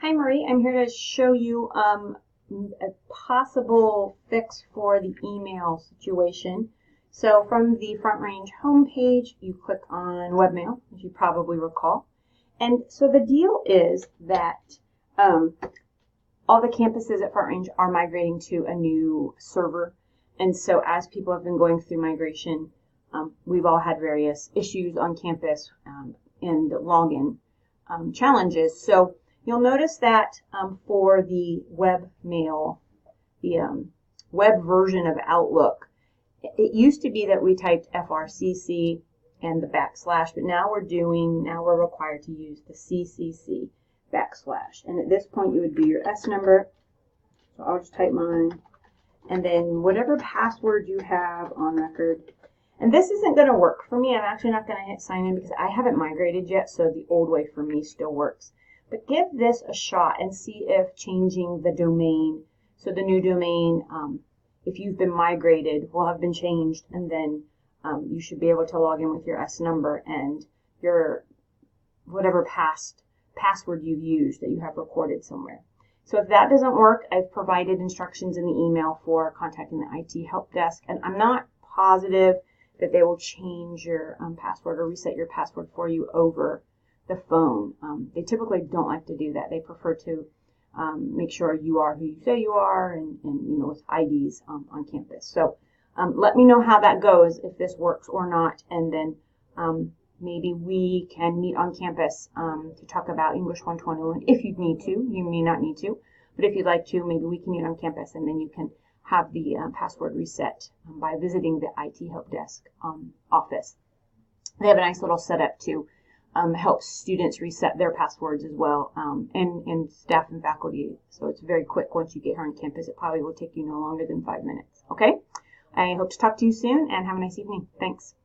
Hi Marie, I'm here to show you a possible fix for the email situation. So from the Front Range homepage, you click on webmail, as you probably recall. And so the deal is that all the campuses at Front Range are migrating to a new server. And so as people have been going through migration, we've all had various issues on campus and login challenges. So you'll notice that for the webmail, the web version of Outlook, it used to be that we typed FRCC and the backslash, but now we're required to use the CCC backslash. And at this point, you would do your S number. So I'll just type mine. And then whatever password you have on record. And this isn't going to work for me. I'm actually not going to hit sign in because I haven't migrated yet, so the old way for me still works. But give this a shot and see if changing the domain, so the new domain, if you've been migrated, will have been changed, and then you should be able to log in with your S number and your whatever password you've used that you have recorded somewhere. So if that doesn't work, I've provided instructions in the email for contacting the IT help desk, and I'm not positive that they will change your password or reset your password for you over the phone. They typically don't like to do that. They prefer to make sure you are who you say you are, and with IDs on campus. So let me know how that goes, if this works or not, and then maybe we can meet on campus to talk about English 121 if you'd need to. You may not need to, but if you'd like to, maybe we can meet on campus, and then you can have the password reset by visiting the IT help desk office. They have a nice little setup to help students reset their passwords as well, and staff and faculty. So it's very quick once you get here on campus. It probably will take you no longer than 5 minutes. Okay? I hope to talk to you soon, and have a nice evening. Thanks.